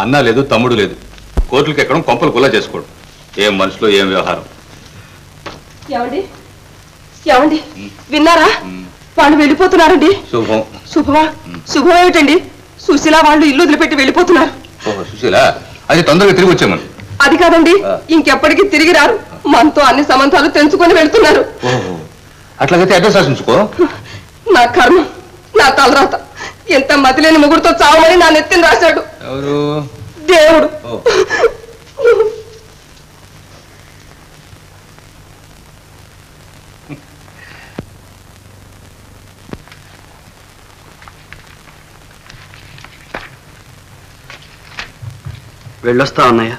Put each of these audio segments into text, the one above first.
అన్న లేదు, తమ్ముడు లేదు. కోర్టులకు ఎక్కడం, కొంపలు గుల్లా చేసుకోవడం. ఏం మనుషులో ఏం వ్యవహారం. ఏమండి విన్నారా? వాళ్ళు వెళ్ళిపోతున్నారండి. శుభం. శుభమా? శుభం ఏమిటండి? సుశీల వాళ్ళు ఇల్లు వదిలిపెట్టి వెళ్ళిపోతున్నారు. సుశీల అది తొందరగా తిరిగి వచ్చామని. అది కాదండి, ఇంకెప్పటికీ తిరిగి రారు. మనతో అన్ని సంబంధాలు తెంచుకొని వెళ్తున్నారు. అట్లాగైతే అడ్రస్ రాసించుకో. నా కర్మ, నా తలరాత. ఎంత మతిలేని ముగ్గురుతో చావమని నా నెత్తిని రాశాడు. ఎవరు? దేవుడు. వెళ్ళొస్తా అన్నయ్య.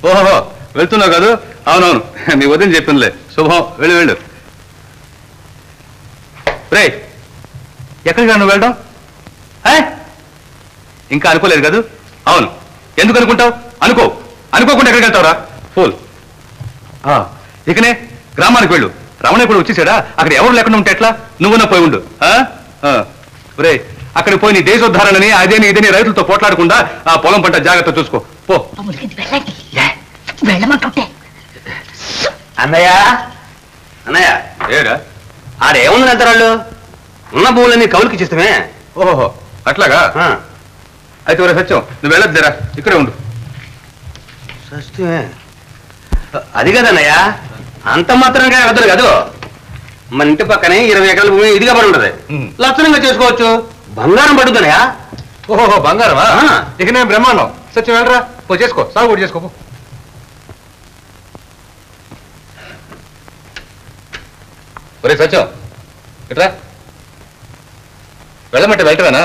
ఓహో వెళ్తున్నావు కాదు? అవునవును, నీ వదిన చెప్పిందిలే. శుభం, వెళ్ళు వెళ్ళు. రే ఎక్కడికి నువ్వు వెళ్ళడం? ఇంకా అనుకోలేదు కాదు? అవును, ఎందుకు అనుకుంటావు? అనుకోకుండా ఎక్కడికి వెళ్తావురా ఫూల్. ఇకనే గ్రామానికి వెళ్ళు. రమణ ఇప్పుడు వచ్చేసాడా? అక్కడ ఎవరు లేకుండా ఉంటే ఎట్లా? నువ్వున్నా పోయి ఉండు. రే అక్కడికి పోయి నీ దేశోద్ధారణని అదేని ఇదేని రైతులతో పోట్లాడకుండా ఆ పొలం పంట జాగ్రత్త చూసుకో పో. అన్నయ్య అన్నయ్య ఏరా ఆడేముంది అంటారు? వాళ్ళు ఉన్న భూములన్నీ కౌలుకి ఇచ్చిస్తమే. ఓహో అట్లాగా? అయితే ఒరే సత్యం, నువ్వు వెళ్ళొద్దురా, ఇక్కడే ఉండు. సత్యమే అది కదన్నయ్య, అంత మాత్రంగా వద్దరు కాదు. మన ఇంటి పక్కనే 20 ఎకరాల భూమి ఇదిగా పడి ఉంటది. లక్షణంగా చేసుకోవచ్చు. బంగారం పడుతుందన్నయ్య. ఓహో బంగారమా? ఇక నేను బ్రహ్మాండం. సత్యం వెళ్ళరా, పో చేసుకో, సాగు కూడా చేసుకో. ఒరే సత్యం ఇట్రా. వెళ్ళమంటే వెళ్ళటమేనా?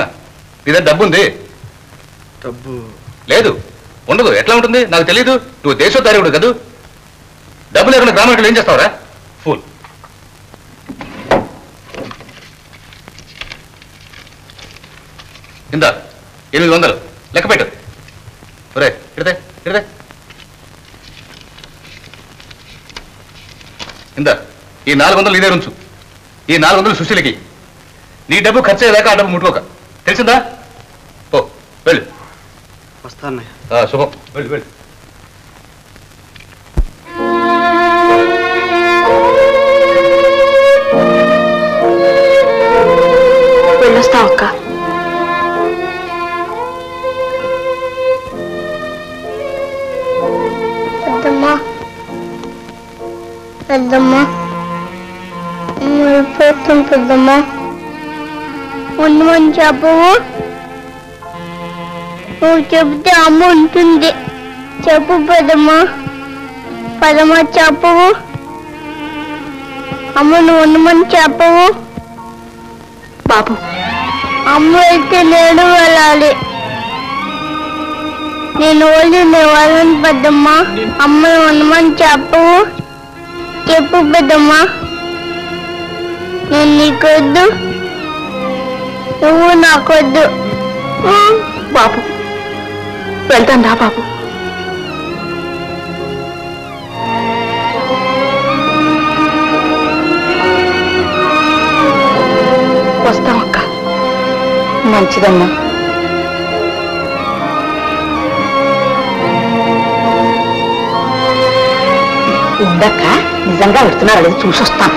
ఇదే డబ్బు ఉంది. డబ్బు లేదు, ఉండదు. ఎట్లా ఉంటుంది నాకు తెలీదు. నువ్వు దేశోద్ధారి ఉండదు కదూ. డబ్బు లేకుండా గ్రామానికి ఏం చేస్తావురా ఫూల్. ఇందా 800 లెక్క పెట్టు. ఒరే ఇడదే ఇడదే. ఇందా ఈ 400 ఇదే ఉంచు. ఈ 400 సుశీలకి. నీ డబ్బు ఖర్చు అయ్యేదాకా ఆ డబ్బు ముట్టుకోక, తెలిసిందా? పో వెళ్ళు. వస్తాన్నయ్య. శుభం, వెళ్ళు వెళ్ళు. వెళ్ళొస్తా అక్క. పెద్దమ్మా వెళ్ళిపోతాం. పెద్దమ్మా ఉండమని చెప్పవు. నువ్వు చెబితే అమ్మ ఉంటుంది. చెప్పు పెద్దమ్మా. పదమ్మా చెప్పవు. అమ్మ నువ్వు ఉండమని చెప్పవు. బాబు అమ్మ అయితే నేను వెళ్ళాలి. నేను వాళ్ళని పెద్దమ్మా. అమ్మను ఉండమని చెప్పవు. చెప్పు పెద్దమ్మా. నేను నీకొద్దు, నువ్వు నాకొద్దు. బాబు వెళ్తాను రా బాబు. వస్తాం అక్క. మంచిదమ్మా. ఉండక్క, నిజంగా వెళ్తున్నారా లేదు చూసొస్తాం.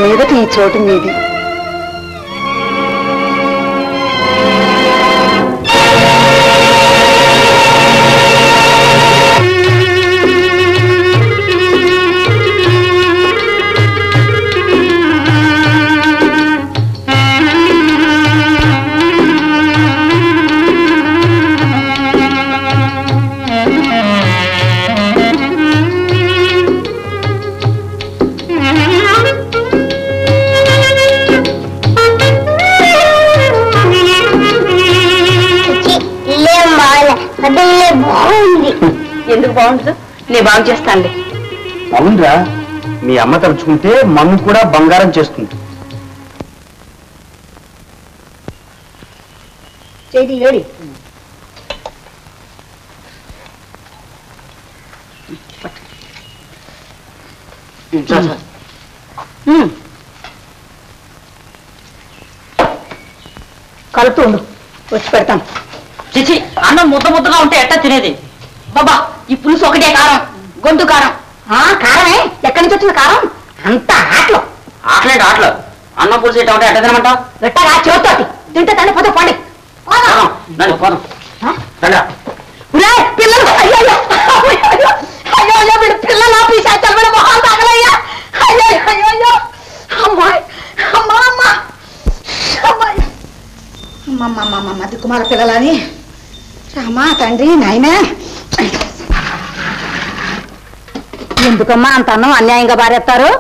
మీదట ఈ చోటు మీది. బాగుంది. ఎందుకు బాగుండదు? నేను బాగు చేస్తానులే. అవునరా, మీ అమ్మ తలుచుకుంటే మన్ను కూడా బంగారం చేస్తుంది. చేది ఏడి కలుపుతూ ఉండు, వచ్చి పెడతాను. చిచి, అన్నం ముద్ద ముద్దగా ఉంటే ఎట్టా తినేది? బాబా, ఈ పులుసు ఒకటే కారం, గొంతు కారం. కారమే? ఎక్కడి నుంచి వచ్చింది కారం? అంత ఆటలు. ఆటలేదు ఆటలు. అన్నం పులుసు ఎట్ట ఉంటే ఎట్ట తినమంటావు? ఎట్టగా చేతోటి తింటే తల్లి పోతే పండి. పిల్లలు అయ్యో అయ్యో అయ్యో వీడు పిల్లలు ఆపేసారు. వీడు మొహం తగలయ్యా. అయ్యో అయ్యో అయ్యో అమ్మాయి అమ్మా అమ్మ అమ్మాయి అమ్మమ్మమ్మమ్మ దిక్కుమాల పిల్లలని. రామా తండ్రి నాయనా, ఎందుకమ్మా అంత అన్నం అన్యాయంగా బారేస్తారు?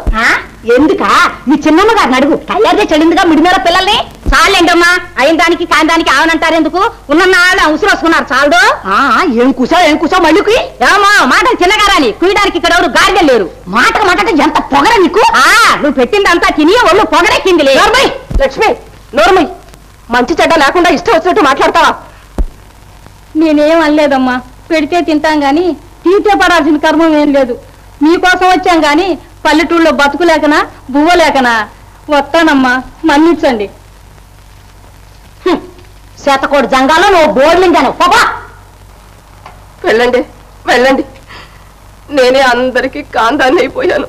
ఎందుకా? మీ చిన్నమ్మ గారిని అడుగు. తయారు చెడిందిగా మిడిమేర పిల్లల్ని. చాలేంటమ్మా, అయిన దానికి కాని దానికి ఆవనంటారు ఎందుకు? ఉన్న నాళ్ళు ఉసురు వస్తున్నారు చాలదు. ఏం కూసా మళ్ళీకి ఏమో మాటలు చిన్నగారాని కుయడానికి ఇక్కడ ఎవరు గాడిదలు లేరు. మాటకు మాట ఎంత పొగర నీకు? నువ్వు పెట్టిందంతా తిని ఒళ్ళు పొగరెక్కింది. లక్ష్మి నోర్మయ్య, మంచి చెడ్డ లేకుండా ఇష్టం వచ్చినట్టు మాట్లాడతావా? నేనేం అనలేదమ్మా. పెడితే తింటాం గాని తీతే పడాల్సిన కర్మం ఏం లేదు. మీకోసం వచ్చాం గాని పల్లెటూళ్ళలో బతుకులేకనా బువ్వలేకనా. వస్తానమ్మా, మన్నించండి. శతకోటి జంగాలో నువ్వు బోర్లింగాను. పాపా వెళ్ళండి వెళ్ళండి, నేనే అందరికీ కాందాన్ని అయిపోయాను.